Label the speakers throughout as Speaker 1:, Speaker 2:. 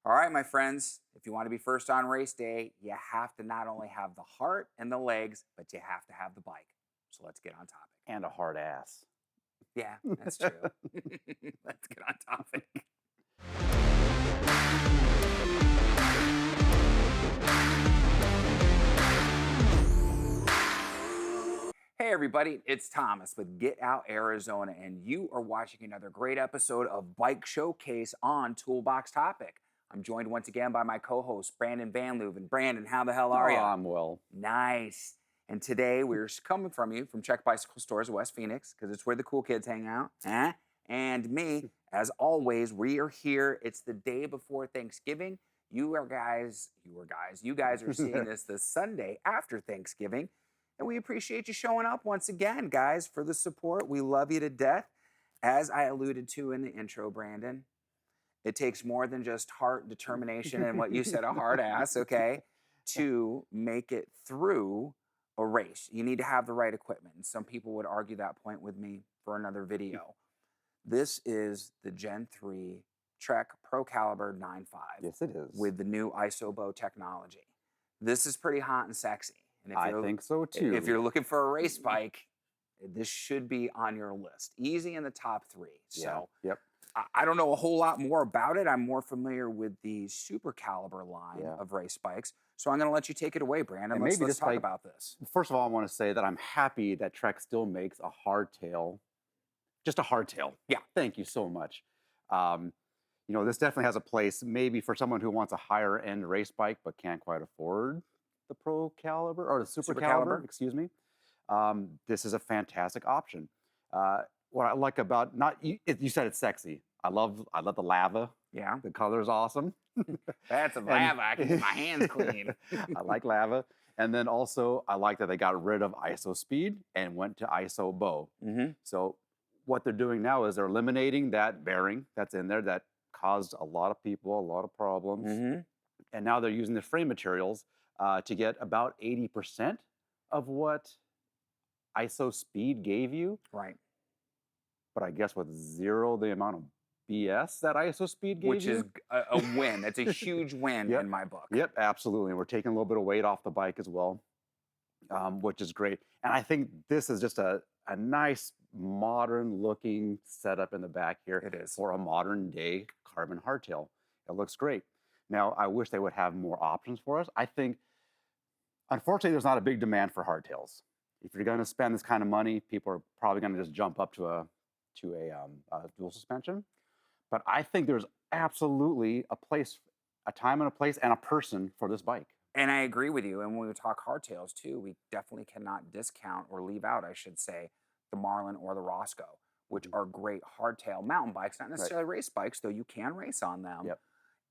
Speaker 1: All right, my friends, if you want to be first on race day, you have to not only have the heart and the legs, but you have to have the bike. So let's get on topic.
Speaker 2: And a hard ass.
Speaker 1: Yeah, that's true. Let's get on topic. Hey everybody, it's Thomas with Get Out Arizona, and you are watching another great episode of Bike Showcase on Toolbox Topic. I'm joined once again by my co-host, Brandon Van Leuven. Brandon, how the hell are you?
Speaker 2: I'm well.
Speaker 1: Nice. And today we're coming from you from Czech Bicycle Stores, West Phoenix, because it's where the cool kids hang out. And me, as always, we are here. It's the day before Thanksgiving. You guys are seeing this Sunday after Thanksgiving. And we appreciate you showing up once again, guys, for the support. We love you to death. As I alluded to in the intro, Brandon, it takes more than just heart, determination, and what you said, a hard ass, okay, to make it through a race. You need to have the right equipment. And some people would argue that point with me for another video. This is the Gen 3 Trek Procaliber 9.5.
Speaker 2: Yes, it is.
Speaker 1: With the new IsoBow technology. This is pretty hot and sexy. And if
Speaker 2: I think so too.
Speaker 1: If you're looking for a race bike, this should be on your list. Easy in the top 3. So
Speaker 2: yep.
Speaker 1: I don't know a whole lot more about it. I'm more familiar with the Supercaliber line of race bikes. So I'm going to let you take it away, Brandon.
Speaker 2: And
Speaker 1: Let's talk about this.
Speaker 2: First of all, I want to say that I'm happy that Trek still makes a hardtail. Just a hardtail.
Speaker 1: Yeah.
Speaker 2: Thank you so much. This definitely has a place maybe for someone who wants a higher end race bike but can't quite afford the Procaliber or the Supercaliber, excuse me. This is a fantastic option. What I like about you said it's sexy. I love the lava.
Speaker 1: Yeah.
Speaker 2: The color is awesome.
Speaker 1: That's a lava. I can get my hands clean.
Speaker 2: I like lava. And then also I like that they got rid of ISO speed and went to IsoBow. So what they're doing now is they're eliminating that bearing that's in there that caused a lot of people a lot of problems. And now they're using the frame materials to get about 80% of what ISO speed gave you.
Speaker 1: Right.
Speaker 2: But I guess with zero the amount of BS that ISO speed gave you.
Speaker 1: Which is a win. It's a huge win in my book.
Speaker 2: Yep, absolutely. And we're taking a little bit of weight off the bike as well, which is great. And I think this is just a nice modern looking setup in the back here.
Speaker 1: It is. For
Speaker 2: a modern day carbon hardtail. It looks great. Now, I wish they would have more options for us. I think, unfortunately, there's not a big demand for hardtails. If you're going to spend this kind of money, people are probably going to just jump up to a dual suspension. But I think there's absolutely a time and a place and a person for this bike.
Speaker 1: And I agree with you. And when we talk hardtails too, we definitely cannot discount or leave out, I should say, the Marlin or the Roscoe, which are great hardtail mountain bikes, not necessarily race bikes, though you can race on them.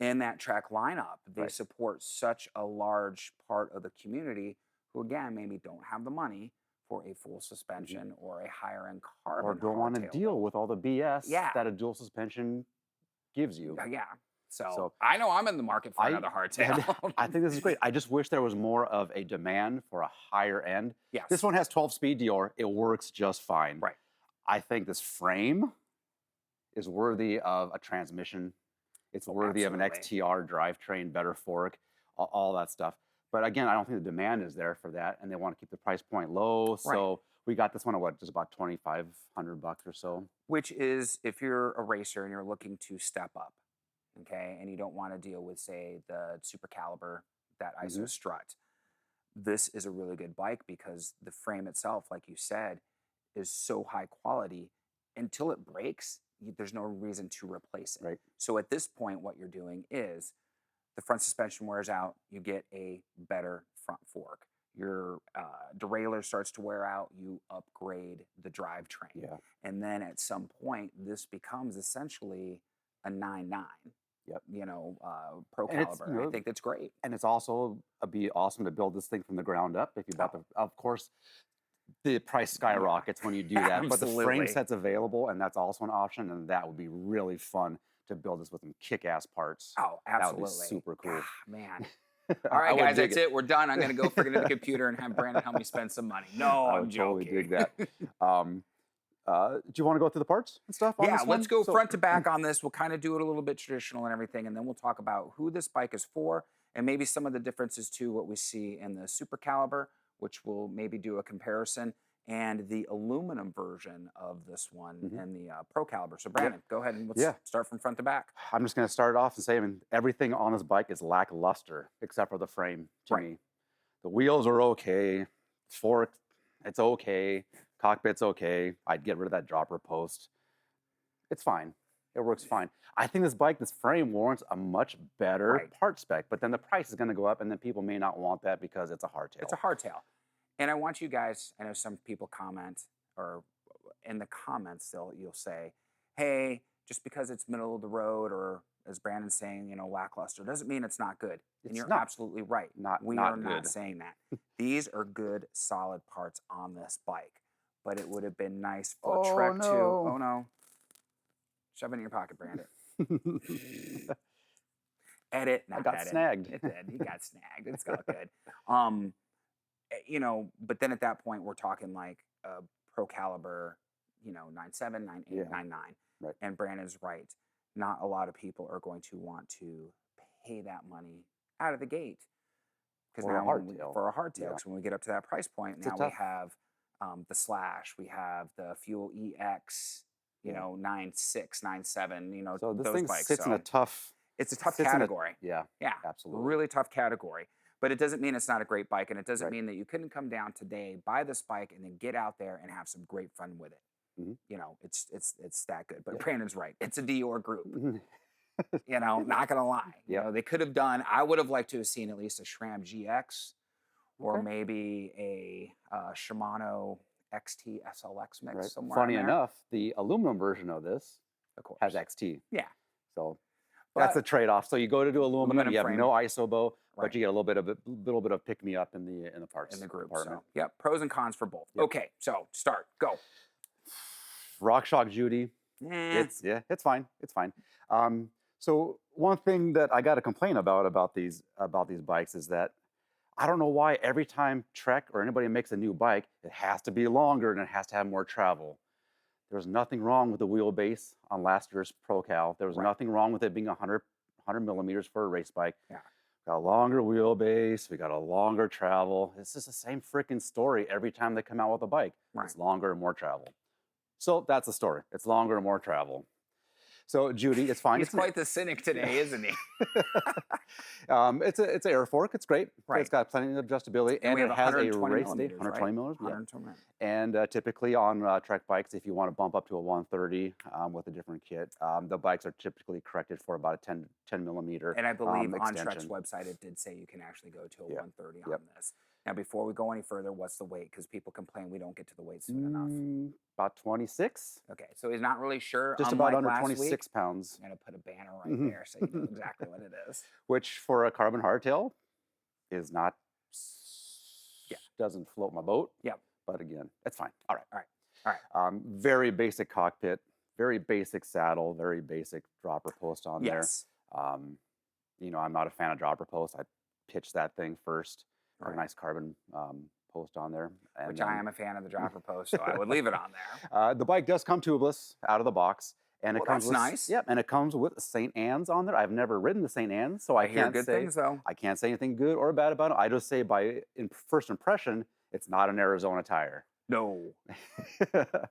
Speaker 1: In that Trek lineup. They support such a large part of the community who, again, maybe don't have the money for a full suspension or a higher end carbon.
Speaker 2: Or don't want to deal with all the BS that a dual suspension gives you.
Speaker 1: So I know I'm in the market for another hardtail.
Speaker 2: I think this is great. I just wish there was more of a demand for a higher end.
Speaker 1: Yes.
Speaker 2: This one has 12-speed Dior. It works just fine.
Speaker 1: Right.
Speaker 2: I think this frame is worthy of a transmission. It's worthy of an XTR drivetrain, better fork, all that stuff. But again, I don't think the demand is there for that, and they want to keep the price point low. So we got this one at just about $2,500 or so.
Speaker 1: Which is, if you're a racer and you're looking to step up, okay, and you don't want to deal with, say, the Supercaliber, that ISO strut, this is a really good bike because the frame itself, like you said, is so high quality. Until it breaks, there's no reason to replace it.
Speaker 2: Right.
Speaker 1: So at this point, what you're doing is the front suspension wears out, you get a better front fork. Your derailleur starts to wear out, you upgrade the drivetrain.
Speaker 2: Yeah.
Speaker 1: And then at some point, this becomes essentially a 9.9. Procaliber. I think that's great.
Speaker 2: And it's also be awesome to build this thing from the ground up. If you bought of course, the price skyrockets when you do that. But the frame set's available, and that's also an option, and that would be really fun to build this with some kick-ass parts.
Speaker 1: Oh, absolutely.
Speaker 2: That would be super cool.
Speaker 1: Man. All right, guys, that's it. We're done. I'm going to go freaking to the computer and have Brandon help me spend some money. No, I'm joking.
Speaker 2: Totally dig that. Do you want to go through the parts and stuff on
Speaker 1: Yeah,
Speaker 2: this one?
Speaker 1: let's go
Speaker 2: So-
Speaker 1: front to back on this. We'll kind of do it a little bit traditional and everything, and then we'll talk about who this bike is for and maybe some of the differences to what we see in the Procaliber, which we'll maybe do a comparison, and the aluminum version of this one and the Procaliber. So Brandon, go ahead and let's start from front to back.
Speaker 2: I'm just going to start off and say, I mean, everything on this bike is lackluster except for the frame to me. The wheels are okay. Fork, it's okay. Cockpit's okay. I'd get rid of that dropper post. It's fine. It works fine. I think this bike, this frame warrants a much better part spec, but then the price is going to go up and then people may not want that because it's a hardtail.
Speaker 1: It's a hardtail. And I want you guys, I know some people comment, or in the comments, you'll say, hey, just because it's middle of the road, or as Brandon's saying, you know, lackluster, doesn't mean it's not good. And you're absolutely right. We are not saying that. These are good, solid parts on this bike. But it would have been nice for Trek to, oh no, shove it in your pocket, Brandon. Edit, not
Speaker 2: I got
Speaker 1: edit.
Speaker 2: snagged.
Speaker 1: It did. He got snagged. It's all good. You know, but then at that point, we're talking like a Procaliber, you know, 9.7, 9.8, 9.9.
Speaker 2: Right.
Speaker 1: And Brandon's right. Not a lot of people are going to want to pay that money out of the gate. Because now for a hardtail, because when we get up to that price point, now we have the Slash, we have the Fuel EX, you know, 9.6, 9.7, you know,
Speaker 2: so this
Speaker 1: those
Speaker 2: thing
Speaker 1: bikes.
Speaker 2: sits in a tough...
Speaker 1: It's a tough category.
Speaker 2: Yeah, absolutely.
Speaker 1: Really tough category. But it doesn't mean it's not a great bike, and it doesn't mean that you couldn't come down today, buy this bike, and then get out there and have some great fun with it. You know, it's that good. But Brandon's right. It's a Dior group. You know, not gonna lie. You know, they could have done. I would have liked to have seen at least a SRAM GX, or maybe a Shimano XT SLX mix somewhere.
Speaker 2: Funny enough, the aluminum version of this,
Speaker 1: of course,
Speaker 2: has XT.
Speaker 1: Yeah.
Speaker 2: So that's the trade-off. So you go to do aluminum, you have
Speaker 1: frame.
Speaker 2: no IsoBow, but you get a little bit of pick me up in the parts
Speaker 1: in the group.
Speaker 2: department.
Speaker 1: So, yep, pros and cons for both. Okay, so start, go.
Speaker 2: RockShox Judy. It's fine. It's fine. So one thing that I got to complain about these bikes is that I don't know why every time Trek or anybody makes a new bike, it has to be longer and it has to have more travel. There's nothing wrong with the wheelbase on last year's Procal. There was nothing wrong with it being 100 millimeters for a race bike.
Speaker 1: Yeah.
Speaker 2: Got a longer wheelbase. We got a longer travel. It's just the same freaking story every time they come out with a bike. It's longer and more travel. So that's the story. It's longer and more travel. So Judy, it's fine.
Speaker 1: He's quite the cynic today, isn't he?
Speaker 2: It's an air fork. It's great. It's got plenty of adjustability, and it has a race day, 120 millimeters.
Speaker 1: 120 millimeters.
Speaker 2: And typically on Trek bikes, if you want to bump up to a 130 with a different kit, the bikes are typically corrected for about a 10 millimeter.
Speaker 1: And I believe on Trek's website, it did say you can actually go to a 130 on this. Now, before we go any further, what's the weight? Because people complain we don't get to the weight soon enough.
Speaker 2: About 26.
Speaker 1: Okay, so he's not really sure.
Speaker 2: Just about under 26 pounds.
Speaker 1: I'm going to put a banner right there so you know exactly what it is.
Speaker 2: Which for a carbon hardtail is not, doesn't float my boat.
Speaker 1: Yep.
Speaker 2: But again, it's fine. All
Speaker 1: right.
Speaker 2: Very basic cockpit, very basic saddle, very basic dropper post on there. You know, I'm not a fan of dropper post. I pitched that thing first. A nice carbon post on there. And
Speaker 1: which I am a fan of the dropper post, so I would leave it on there.
Speaker 2: The bike does come tubeless out of the box. And it comes with,
Speaker 1: nice.
Speaker 2: Yep, and it comes with St. Anne's on there. I've never ridden the St. Anne's, so I can't
Speaker 1: good things, though.
Speaker 2: I can't say anything good or bad about it. I just say first impression, it's not an Arizona tire.
Speaker 1: No,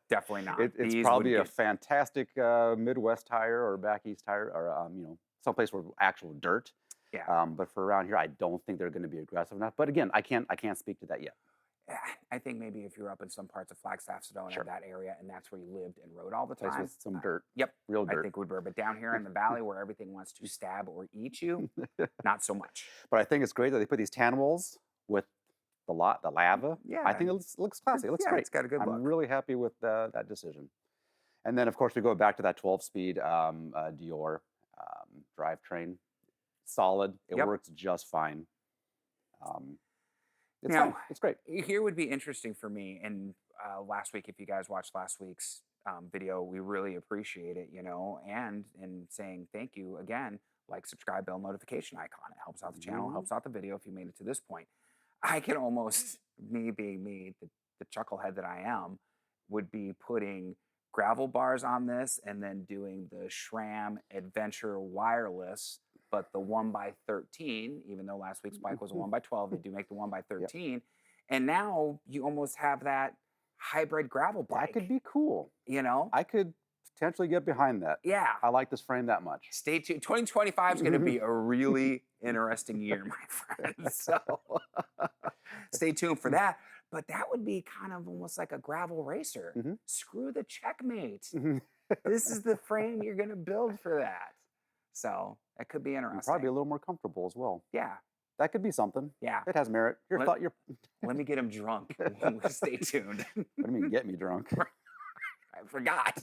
Speaker 1: definitely not.
Speaker 2: It's probably a fantastic Midwest tire or back east tire, or you know, someplace where actual dirt.
Speaker 1: Yeah.
Speaker 2: But for around here, I don't think they're going to be aggressive enough. But again, I can't speak to that yet.
Speaker 1: I think maybe if you're up in some parts of Flagstaff, Sedona, that area, and that's where you lived and rode all the time.
Speaker 2: Place with some dirt.
Speaker 1: Yep.
Speaker 2: Real dirt.
Speaker 1: I think would work. But down here in the valley where everything wants to stab or eat you, not so much.
Speaker 2: But I think it's great that they put these tan walls with the lava.
Speaker 1: Yeah.
Speaker 2: I think it looks classy. It looks great.
Speaker 1: It's got a good look.
Speaker 2: I'm really happy with that decision. And then, of course, we go back to that 12-speed Dior drivetrain. Solid. It works just fine. It's fine. It's great.
Speaker 1: Here would be interesting for me. And last week, if you guys watched last week's video, we really appreciate it, you know, and in saying thank you again, like, subscribe, bell, notification icon. It helps out the channel, helps out the video if you made it to this point. I can almost, me being me, the chucklehead that I am, would be putting gravel bars on this and then doing the SRAM Adventure wireless, but the 1x13, even though last week's bike was a 1x12, they do make the 1x13. And now you almost have that hybrid gravel bike.
Speaker 2: That could be cool.
Speaker 1: You know?
Speaker 2: I could potentially get behind that.
Speaker 1: Yeah.
Speaker 2: I like this frame that much.
Speaker 1: Stay tuned. 2025 is going to be a really interesting year, my friends. So stay tuned for that. But that would be kind of almost like a gravel racer. Screw the checkmate. This is the frame you're going to build for that. So that could be interesting.
Speaker 2: Probably a little more comfortable as well.
Speaker 1: Yeah.
Speaker 2: That could be something.
Speaker 1: Yeah.
Speaker 2: It has merit.
Speaker 1: Let me get him drunk. Stay tuned.
Speaker 2: What do you mean get me drunk?
Speaker 1: I forgot.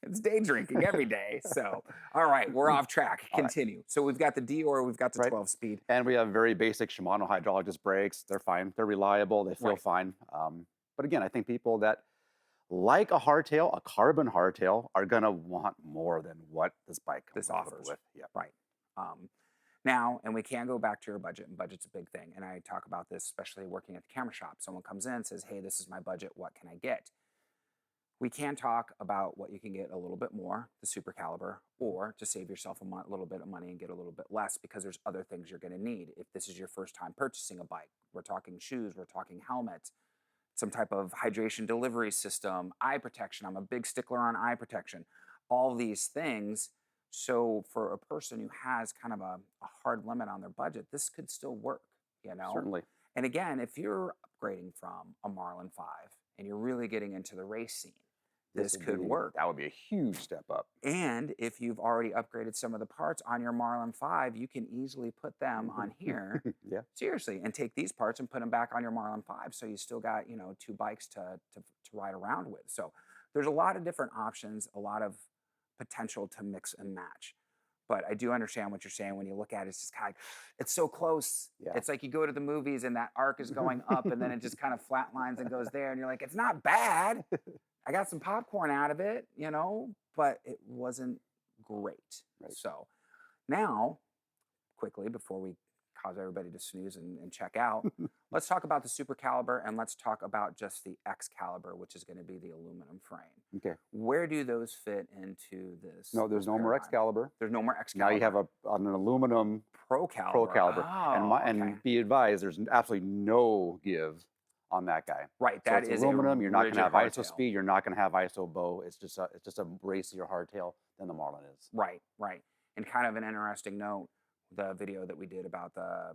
Speaker 1: It's day drinking every day. So, all right, we're off track. Continue. So we've got the Dior, we've got the 12-speed.
Speaker 2: And we have very basic Shimano hydraulic disc brakes. They're fine. They're reliable. They feel fine. But again, I think people that like a hardtail, a carbon hardtail, are going to want more than what this bike
Speaker 1: offers.
Speaker 2: With. Yep.
Speaker 1: Right. Now, and we can go back to your budget, and budget's a big thing. And I talk about this, especially working at the camera shop. Someone comes in and says, hey, this is my budget. What can I get? We can talk about what you can get a little bit more, the Procaliber, or to save yourself a little bit of money and get a little bit less, because there's other things you're going to need. If this is your first time purchasing a bike, we're talking shoes, we're talking helmets, some type of hydration delivery system, eye protection. I'm a big stickler on eye protection. All these things. So for a person who has kind of a hard limit on their budget, this could still work, you know?
Speaker 2: Certainly.
Speaker 1: And again, if you're upgrading from a Marlin 5 and you're really getting into the race scene, this could work.
Speaker 2: That would be a huge step up.
Speaker 1: And if you've already upgraded some of the parts on your Marlin 5, you can easily put them on here.
Speaker 2: Yeah.
Speaker 1: Seriously, and take these parts and put them back on your Marlin 5, so you still got, you know, 2 bikes to ride around with. So there's a lot of different options, a lot of potential to mix and match. But I do understand what you're saying. When you look at it, it's just kind of, it's so close.
Speaker 2: Yeah.
Speaker 1: It's like you go to the movies and that arc is going up and then it just kind of flatlines and goes there. And you're like, it's not bad. I got some popcorn out of it, you know, but it wasn't great.
Speaker 2: Right.
Speaker 1: So now, quickly, before we cause everybody to snooze and check out, let's talk about the Procaliber, and let's talk about just the Excalibur, which is going to be the aluminum frame.
Speaker 2: Okay.
Speaker 1: Where do those fit into this?
Speaker 2: No, there's no more Excalibur.
Speaker 1: There's no more Excalibur.
Speaker 2: Now you have an aluminum
Speaker 1: Procaliber.
Speaker 2: Oh, and be advised, there's absolutely no give on that guy.
Speaker 1: Right,
Speaker 2: so
Speaker 1: that
Speaker 2: it's
Speaker 1: is
Speaker 2: aluminum. You're not going to have
Speaker 1: hardtail.
Speaker 2: IsoSpeed. You're not going to have IsoBow. It's just a racier hardtail than the Marlin is.
Speaker 1: Right, right. And kind of an interesting note, the video that we did about the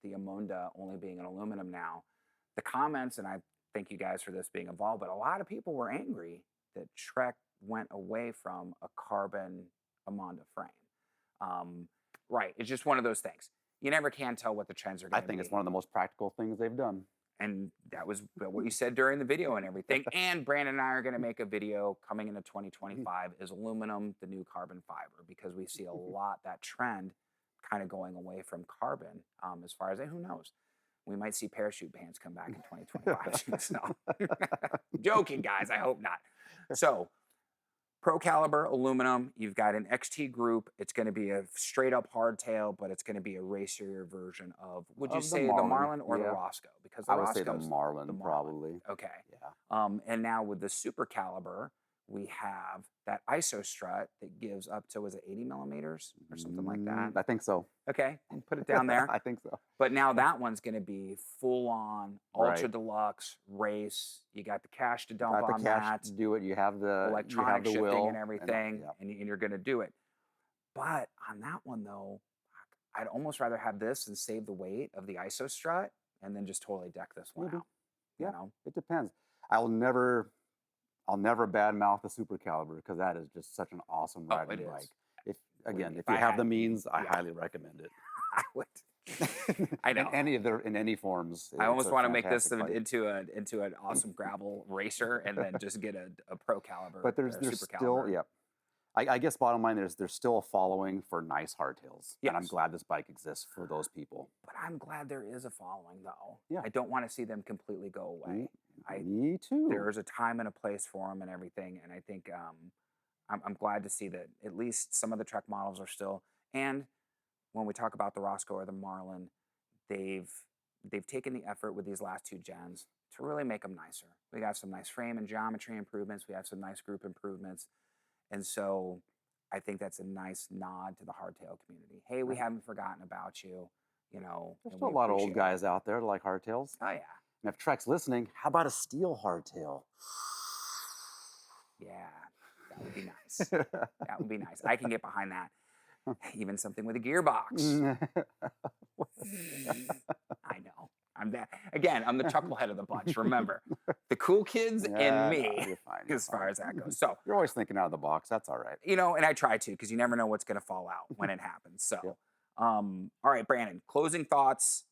Speaker 1: Amonda only being an aluminum now, the comments, and I thank you guys for this being involved, but a lot of people were angry that Trek went away from a carbon Amonda frame. Right, it's just one of those things. You never can tell what the trends are going to be.
Speaker 2: I think it's one of the most practical things they've done.
Speaker 1: And that was what you said during the video and everything. And Brandon and I are going to make a video coming into 2025 is aluminum, the new carbon fiber, because we see a lot that trend kind of going away from carbon. As far as who knows, we might see parachute bands come back in 2025. So, joking, guys. I hope not. So, Procaliber aluminum. You've got an XT group. It's going to be a straight up hardtail, but it's going to be a racier version of. Would you say the Marlin or the Roscoe? Because
Speaker 2: I would say the Marlin, probably.
Speaker 1: Okay.
Speaker 2: Yeah.
Speaker 1: And now with the Procaliber, we have that ISO strut that gives up to, was it 80 millimeters or something like that?
Speaker 2: I think so.
Speaker 1: Okay, and put it down there.
Speaker 2: I think so.
Speaker 1: But now that one's going to be full on ultra deluxe race. You got the cash to dump on that.
Speaker 2: To do it. You have the
Speaker 1: electronic shifting
Speaker 2: wheel
Speaker 1: and everything, and you're going to do it. But on that one though, I'd almost rather have this and save the weight of the ISO strut, and then just totally deck this one out.
Speaker 2: Yeah,
Speaker 1: you know?
Speaker 2: It depends. I'll never badmouth the Procaliber because that is just such an awesome riding bike. If you have the means, I highly recommend it.
Speaker 1: I would. I know.
Speaker 2: In any forms.
Speaker 1: I almost want to make this into an awesome gravel racer and then just get a Procaliber.
Speaker 2: But there's still, I guess bottom line there's still a following for nice hardtails. Yes. And I'm glad this bike exists for those people.
Speaker 1: But I'm glad there is a following though.
Speaker 2: Yeah.
Speaker 1: I don't want to see them completely go away.
Speaker 2: Me too.
Speaker 1: There's a time and a place for them and everything, and I think I'm glad to see that at least some of the Trek models are still. And when we talk about the Roscoe or the Marlin, they've taken the effort with these last 2 gens to really make them nicer. We got some nice frame and geometry improvements. We have some nice group improvements. And so I think that's a nice nod to the hardtail community. Hey, we
Speaker 2: Right.
Speaker 1: haven't forgotten about you, you know.
Speaker 2: There's
Speaker 1: and
Speaker 2: still
Speaker 1: we
Speaker 2: a lot of old
Speaker 1: appreciate it.
Speaker 2: guys out there that like hardtails.
Speaker 1: Oh, yeah.
Speaker 2: And if Trek's listening, how about a steel hardtail?
Speaker 1: Yeah, that would be nice. That would be nice. I can get behind that. Even something with a gearbox. I know. I'm that. Again, I'm the chucklehead of the bunch. Remember, the cool kids and
Speaker 2: Yeah,
Speaker 1: me,
Speaker 2: no, you're fine, you're
Speaker 1: as far
Speaker 2: fine.
Speaker 1: as that goes. So,
Speaker 2: You're always thinking out of the box. That's all right.
Speaker 1: you know, and I try to because you never know what's going to fall out when it happens. So,
Speaker 2: Yep.
Speaker 1: all right, Brandon, closing thoughts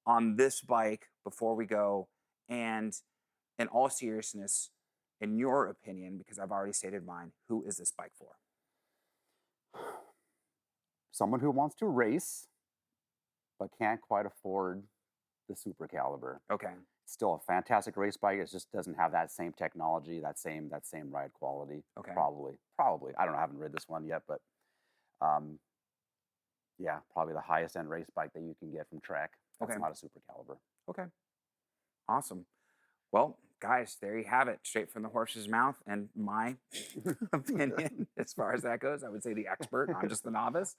Speaker 1: on this bike before we go. And in all seriousness, in your opinion, because I've already stated mine, who is this bike for?
Speaker 2: Someone who wants to race, but can't quite afford the Procaliber.
Speaker 1: Okay.
Speaker 2: It's still a fantastic race bike. It just doesn't have that same technology, that same ride quality.
Speaker 1: Okay.
Speaker 2: Probably. I don't know. I haven't rid this one yet, but yeah, probably the highest end race bike that you can get from Trek. That's
Speaker 1: Okay.
Speaker 2: not a Procaliber.
Speaker 1: Okay. Awesome. Well, guys, there you have it, straight from the horse's mouth. And my opinion, as far as that goes, I would say the expert. I'm just the novice.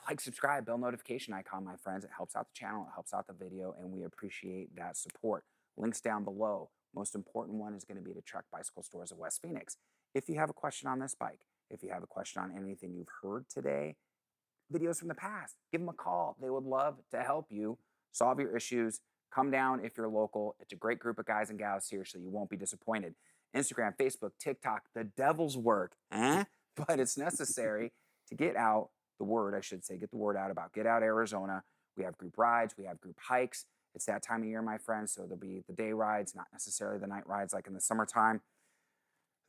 Speaker 1: Like, subscribe, bell notification icon, my friends. It helps out the channel, it helps out the video, and we appreciate that support. Links down below. Most important one is going to be the Trek Bicycle Stores of West Phoenix. If you have a question on this bike, if you have a question on anything you've heard today, videos from the past, give them a call. They would love to help you solve your issues. Come down if you're local. It's a great group of guys and gals. Seriously, you won't be disappointed. Instagram, Facebook, TikTok, the devil's work, but it's necessary to get out the word, I should say, get the word out about Get Out Arizona. We have group rides, we have group hikes. It's that time of year, my friends, so there'll be the day rides, not necessarily the night rides like in the summertime.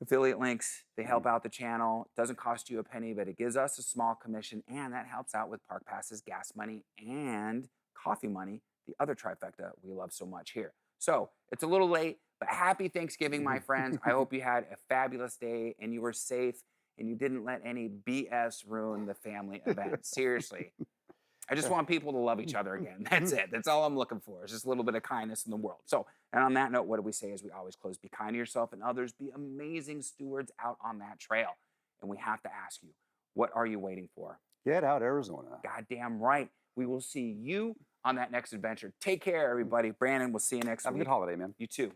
Speaker 1: Affiliate links, they help out the channel. It doesn't cost you a penny, but it gives us a small commission, and that helps out with park passes, gas money, and coffee money, the other trifecta we love so much here. So it's a little late, but happy Thanksgiving, my friends. I hope you had a fabulous day and you were safe and you didn't let any BS ruin the family event. Seriously. I just want people to love each other again. That's it. That's all I'm looking for. Is just a little bit of kindness in the world. So, and on that note, what do we say as we always close? Be kind to yourself and others. Be amazing stewards out on that trail. And we have to ask you, what are you waiting for?
Speaker 2: Get Out Arizona.
Speaker 1: Goddamn right. We will see you on that next adventure. Take care, everybody. Brandon, we'll see you next week.
Speaker 2: Have a good holiday, man.
Speaker 1: You too.